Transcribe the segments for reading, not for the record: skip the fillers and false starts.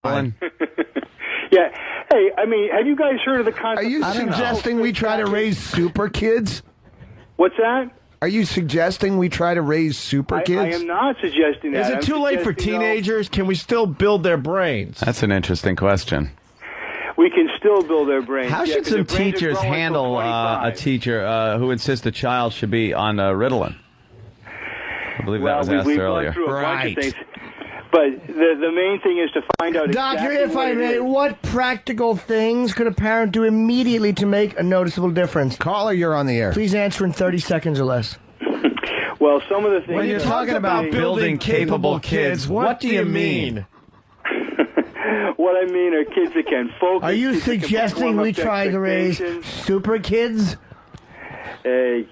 Ritalin. Yeah. Hey, I mean, have you guys heard of the concept? Are you suggesting we try to raise super kids? What's that? Are you suggesting we try to raise super kids? I am not suggesting that. Is it too late for teenagers? Can we still build their brains? That's an interesting question. We can still build their brains. How should some teachers handle a teacher who insists a child should be on Ritalin? I believe that was asked earlier. Gone through a bunch of things. But the main thing is to find out Doctor, exactly if I may, what practical things could a parent do immediately to make a noticeable difference? Caller, you're on the air. Please answer in 30 seconds or less. Well, some of the things... When you're talking about building capable kids, what do you mean? What I mean are kids that can focus. Are you kids that can suggesting we try to raise super kids? Hey,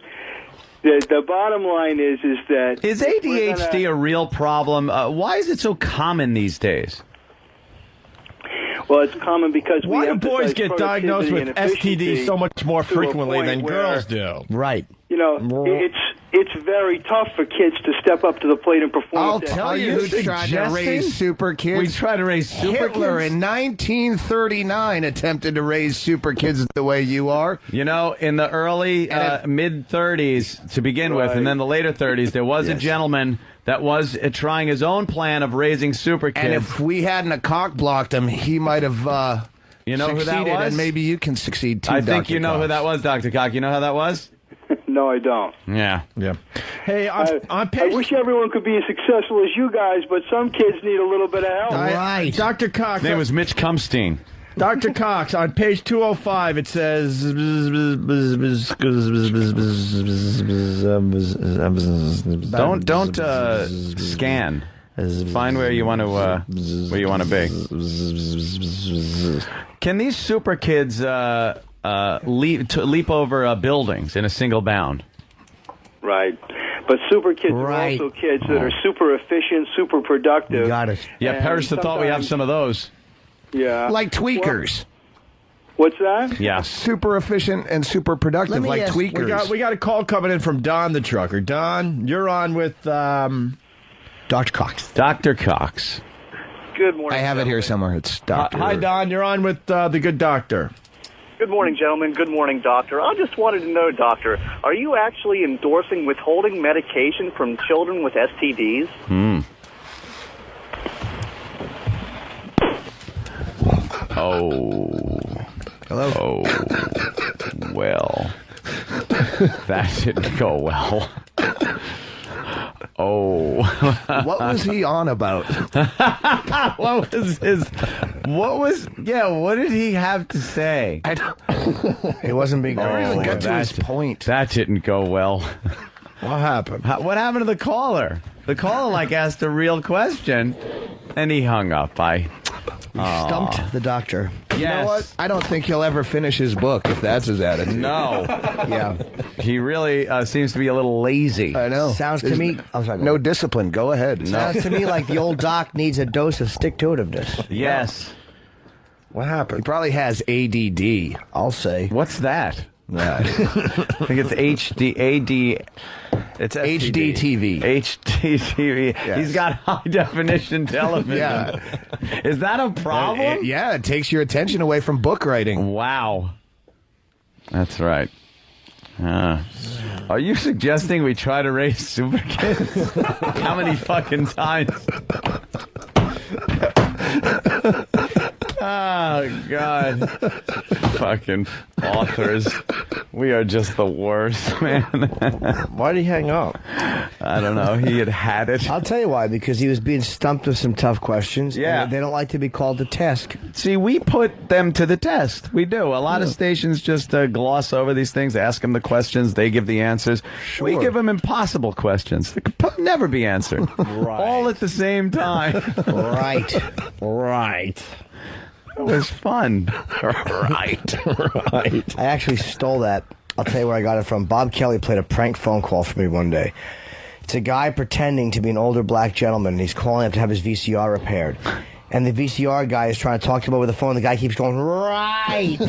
the bottom line is that... Is ADHD a real problem? Why is it so common these days? Well, it's common because why do boys get diagnosed with STDs so much more frequently than girls do? Right. You know, it's very tough for kids to step up to the plate and perform. I'll tell you who tried to raise super kids. We tried to raise super Hitler kids? in 1939 attempted to raise super kids the way you are. You know, in the early mid-30s to begin with, and then the later 30s, there was a gentleman that was trying his own plan of raising super kids. And if we hadn't a cock blocked him, he might have you know who that succeeded, was? and maybe you can succeed too, I think Dr. you know Cox. who that was, Dr. Cock. You know how that was? No, I don't. Yeah. Hey, on page... I wish everyone could be as successful as you guys, but some kids need a little bit of help. Right. Dr. Cox... His name was Mitch Cumstein. Dr. Cox, on page 205, it says... Don't scan. Find where you want to be. Can these super kids leap over buildings in a single bound? Right. But super kids are also kids that are super efficient, super productive. Got it. Yeah, perish the thought we have some of those. Yeah. Like tweakers. What's that? Yeah. Super efficient and super productive, like tweakers. We got a call coming in from Don the trucker. Don, you're on with Dr. Cox. Dr. Cox. Good morning. I have it here somewhere. It's Dr. Hi, Don. You're on with the good doctor. Good morning, gentlemen. Good morning, doctor. I just wanted to know, doctor, are you actually endorsing withholding medication from children with STDs? Oh. Hello? Oh. Well. That didn't go well. Oh. What was he on about? What did he have to say? It wasn't being... Never even got to his point. That didn't go well. What happened? What happened to the caller? The caller, asked a real question, and he hung up. Stumped the doctor. Yes. You know what? I don't think he'll ever finish his book if that's his attitude. No. Yeah. He really seems to be a little lazy. I know. Sounds to me... I'm sorry, No discipline. Go ahead. Sounds to me like the old doc needs a dose of stick-to-itiveness. Yes. What He happened? probably has ADD. I'll say. What's that? Right. I think it's It's HD TV. HD TV. Yes. He's got high definition television. Yeah. Is that a problem? Yeah, it takes your attention away from book writing. Wow. That's right. Are you suggesting we try to raise super kids? How many fucking times? Oh, God. Fucking authors. We are just the worst, man. Why did he hang up? I don't know. He had it. I'll tell you why, because he was being stumped with some tough questions. Yeah. And they don't like to be called to task. See, we put them to the test. We do. A lot of stations just gloss over these things, ask them the questions, they give the answers. Sure. We give them impossible questions that could never be answered. All at the same time. Right. It was fun. Right. I actually stole that. I'll tell you where I got it from. Bob Kelly played a prank phone call for me one day. It's a guy pretending to be an older black gentleman, and he's calling up to have his VCR repaired. And the VCR guy is trying to talk to him over the phone. The guy keeps going, right.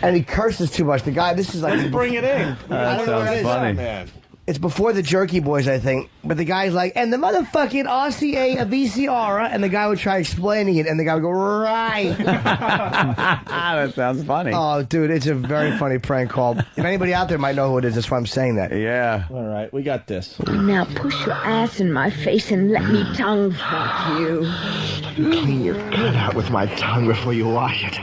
And he curses too much. The guy, this is like... Let's bring it in. That sounds funny. It's before the Jerky Boys, I think. But the guy's like, and the motherfucking RCA, a VCR, and the guy would try explaining it, and the guy would go, right. That sounds funny. Oh, dude, it's a very funny prank call. If anybody out there might know who it is, that's why I'm saying that. Yeah. All right, we got this. Now push your ass in my face and let me tongue fuck you. Clean your gut out with my tongue before you wash it.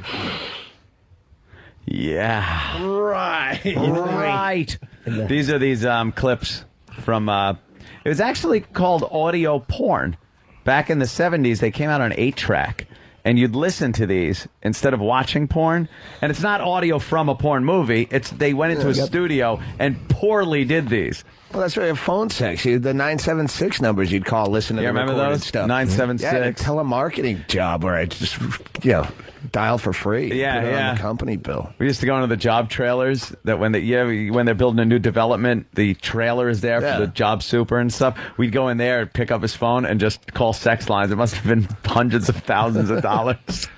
Yeah. Right. These are these clips from, it was actually called audio porn. Back in the 70s, they came out on 8-track. And you'd listen to these instead of watching porn. And it's not audio from a porn movie. It's they went into a studio and poorly did these. Well, that's right. Phone sex. The 976 numbers you'd call, listen to the remember recorded those? stuff. 976. Yeah, the telemarketing job where I just, dial for free. Yeah, put it yeah. on the company bill. We used to go into the job trailers that when they're building a new development, the trailer is there for the job super and stuff. We'd go in there and pick up his phone and just call sex lines. It must have been hundreds of thousands of dollars.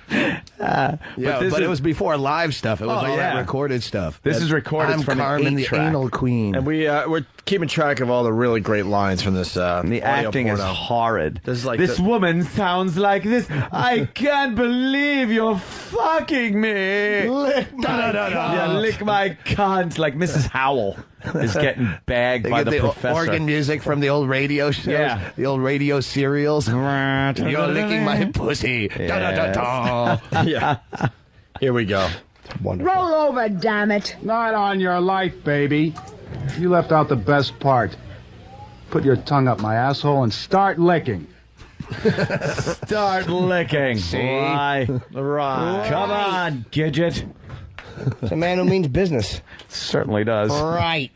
But it was before live stuff. It was all that recorded stuff. This is recorded I'm from Carmen, an the 8-track. anal queen. And we're keeping track of all the really great lines from this. And the audio acting is porno. horrid. This is like this woman sounds like this. I can't believe you're fucking me. Lick my Yeah, lick my cunt. Like Mrs. Howell is getting bagged by the professor. Organ music from the old radio shows. Yeah. The old radio serials. You're licking my pussy. Da-da-da-da. Yeah. Here we go. Wonderful. Roll over, damn it. Not on your life, baby. You left out the best part. Put your tongue up my asshole and start licking. Start licking. Right. Come on, Gidget. It's a man who means business. Certainly does. Right.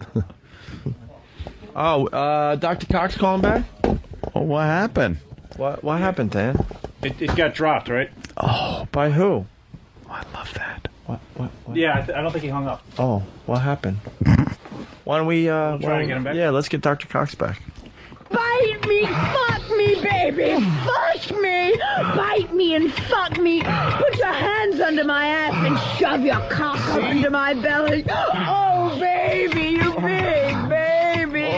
Oh, Dr. Cox calling back? Well, what happened? What happened, Dan? It got dropped, right? Oh, by who? I love that. What? Yeah, I don't think he hung up. Oh, what happened? Why don't we, try to get him back? Yeah, let's get Dr. Cox back. Bite me, fuck me, baby. Fuck me. Bite me and fuck me. Put your hands under my ass and shove your cock up into my belly. Oh, baby, you big baby.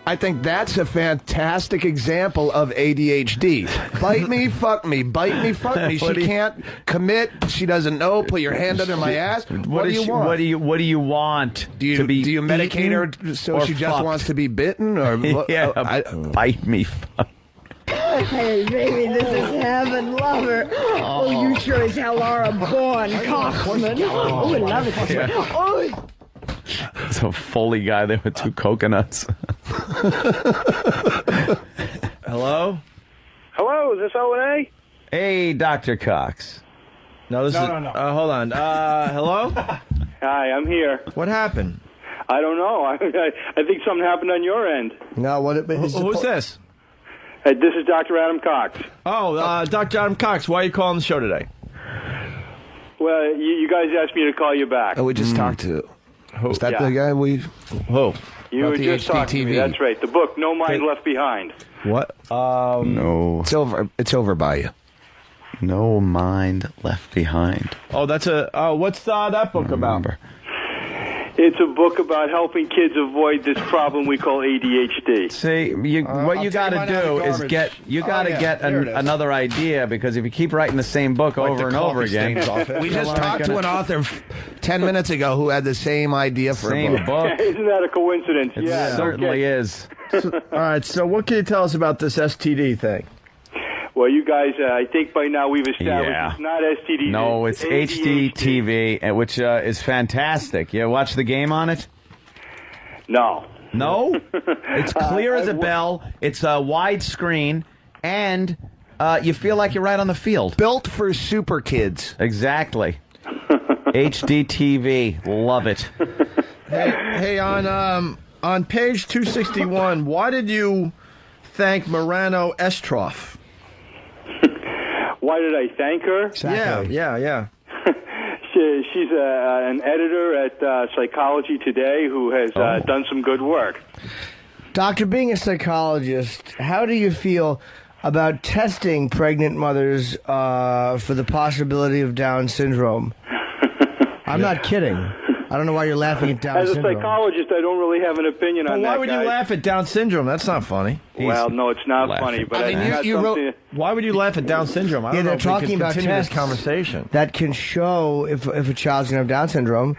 I think that's a fantastic example of ADHD. Bite me, fuck me. Bite me, fuck me. She can't commit. She doesn't know. Put your hand under my ass. What do you want? What do you want? Do you medicate her so she just wants to be bitten? Or yeah, bite me. Hey, baby, this is heaven, lover. Oh, you sure as hell are a born cocksman. Oh, I love it. Yeah. Oh. It's a Foley guy there with 2 coconuts. Hello? Hello, is this O&A? Hey, Dr. Cox. No, this is... No. Hold on. Hello? Hi, I'm here. What happened? I don't know. I think something happened on your end. No, Who's this? This is Dr. Adam Cox. Oh, Dr. Adam Cox. Why are you calling the show today? Well, you guys asked me to call you back. Oh, we just talked to... Is that Yeah. the guy we... Who? You were About the just talking to me. HDTV. That's right. The book, No Mind Left Behind. What? No. It's over by you. No mind left behind. Oh, that's a... what's that book about? It's a book about helping kids avoid this problem we call ADHD. See, what you got to do is get another idea, because if you keep writing the same book over and over again, We just talked to an author 10 minutes ago who had the same idea for a same book. Isn't that a coincidence? It Yeah, certainly is. All right, so what can you tell us about this STD thing? Well, you guys, I think by now we've established Yeah. it's not STD. No, it's HDTV, which is fantastic. You watch the game on it? No. No? It's clear as a bell. It's a wide screen, and you feel like you're right on the field. Built for super kids. Exactly. HDTV. Love it. Hey, on page 261, why did you thank Morano Estroff? Why did I thank her? Exactly. Yeah. She's an editor at Psychology Today who has done some good work. Doctor, being a psychologist, how do you feel about testing pregnant mothers for the possibility of Down syndrome? I'm not kidding. I don't know why you're laughing at Down As a syndrome. psychologist, I don't really have an opinion on that. Why would you laugh at Down syndrome? That's not funny. Well, no, it's not funny. But I mean, you wrote. Why would you laugh at Down syndrome? I don't know they're if we talking could about continue this tests conversation. that can show if a child's going to have Down syndrome.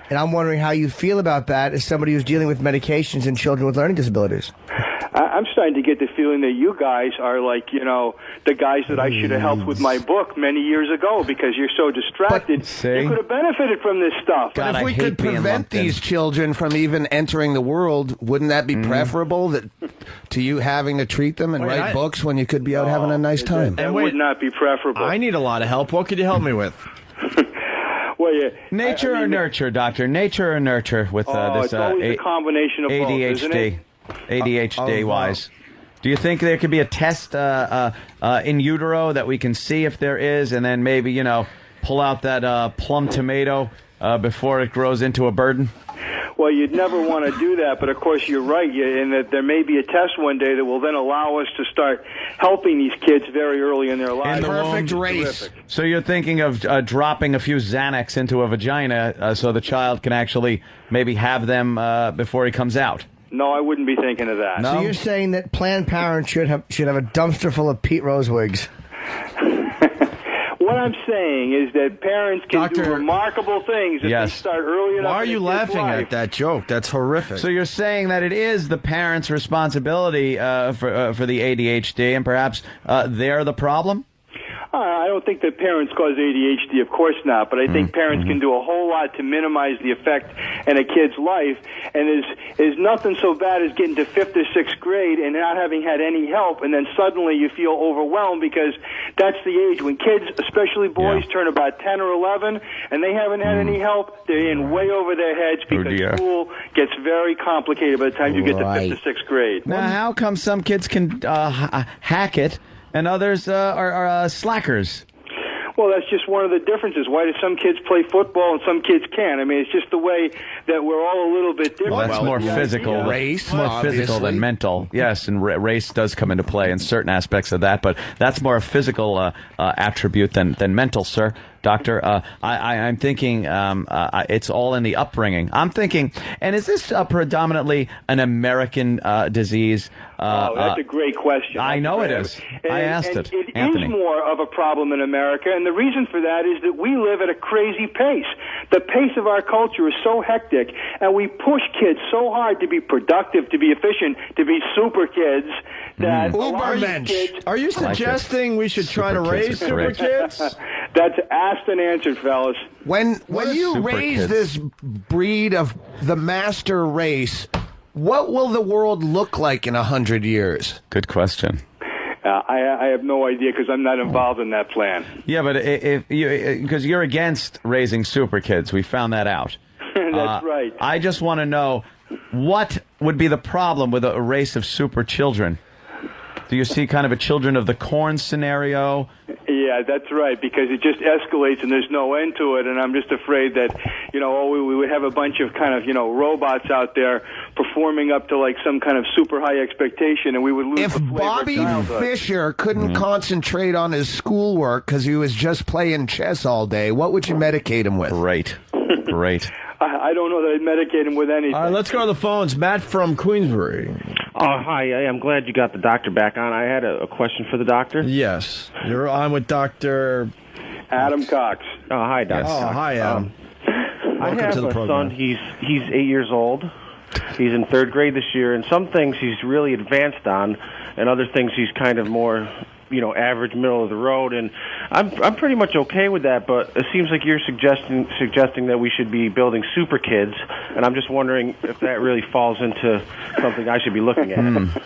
And I'm wondering how you feel about that as somebody who's dealing with medications in children with learning disabilities. I'm starting to get the feeling that you guys are like, the guys that I should have helped with my book many years ago because you're so distracted. You could have benefited from this stuff. But if we could prevent these children from even entering the world, wouldn't that be preferable to you having to treat them and write books when you could be out having a nice time? That would not be preferable. I need a lot of help. What could you help me with? Well, yeah. Nature or nurture, doctor? Nature or nurture with this it's always a combination of ADHD, both, isn't it? ADHD-wise. Do you think there could be a test in utero that we can see if there is, and then maybe, pull out that plum tomato before it grows into a burden? Well, you'd never want to do that, but of course you're right, in that there may be a test one day that will then allow us to start helping these kids very early in their lives. Perfect race. Terrific. So you're thinking of dropping a few Xanax into a vagina so the child can actually maybe have them before he comes out? No, I wouldn't be thinking of that. So you're saying that Planned Parenthood should have a dumpster full of Pete Rose wigs? What I'm saying is that parents can do remarkable things if they start early enough. Why are you laughing at that joke? That's horrific. So you're saying that it is the parents' responsibility for the ADHD, and perhaps they're the problem? I don't think that parents cause ADHD, of course not, but I think parents can do a whole lot to minimize the effect in a kid's life, and there's nothing so bad as getting to 5th or 6th grade and not having had any help, and then suddenly you feel overwhelmed because that's the age when kids, especially boys, turn about 10 or 11, and they haven't had any help. They're in way over their heads because school gets very complicated by the time you get to 5th or 6th grade. Now, how come some kids can hack it and others are slackers? Well, that's just one of the differences. Why do some kids play football and some kids can't? I mean, it's just the way that we're all a little bit different. Well, that's more physical. Race, more physical than mental. Yes, and race does come into play in certain aspects of that, but that's more a physical attribute than mental, sir. Doctor, I'm thinking it's all in the upbringing. I'm thinking, and is this predominantly an American disease? That's a great question. I know it is. I asked it. It Anthony. is more of a problem in America, and the reason for that is that we live at a crazy pace. The pace of our culture is so hectic, and we push kids so hard to be productive, to be efficient, to be super kids, that Are you suggesting we should try to raise super kids? That's asked and answered, fellas. When you raise this breed of the master race, what will the world look like in 100 years? Good question. I have no idea because I'm not involved in that plan. Yeah, but because you're against raising super kids, we found that out. That's right. I just want to know, what would be the problem with a race of super children? Do you see kind of a Children of the Corn scenario? Yeah, that's right, because it just escalates and there's no end to it, and I'm just afraid that, we would have a bunch of kind of, robots out there performing up to like some kind of super high expectation, and we would lose the flavor of Bobby childhood. Fischer couldn't concentrate on his schoolwork because he was just playing chess all day, what would you medicate him with? Great. I don't know that I'd medicate him with anything. All right, let's go to the phones. Matt from Queensbury. Hi. I'm glad you got the doctor back on. I had a question for the doctor. Yes. You're on with Dr. Adam Cox. Oh, hi, Doctor. Oh, hi, Adam. I have a son. He's 8 years old. He's in 3rd grade this year, and some things he's really advanced on, and other things he's kind of more, average, middle of the road. And I'm pretty much okay with that. But it seems like you're suggesting that we should be building super kids, and I'm just wondering if that really falls into something I should be looking at.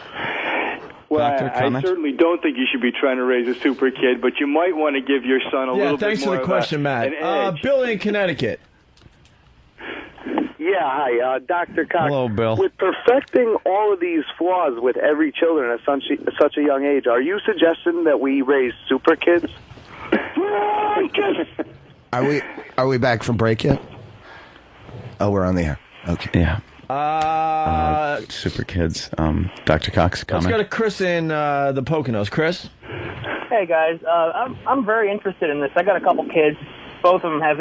Well, I certainly don't think you should be trying to raise a super kid, but you might want to give your son a little bit more. Thanks for the question, Matt. Billy in Connecticut. Yeah, hi, Dr. Cox. Hello, Bill. With perfecting all of these flaws with every children at such a young age, are you suggesting that we raise super kids? Are we back from break yet? Oh, we're on the air. Okay. Yeah. Super kids. Dr. Cox, comment. Let's go to Chris in the Poconos. Chris? Hey, guys. I'm very interested in this. I got a couple kids. Both of them have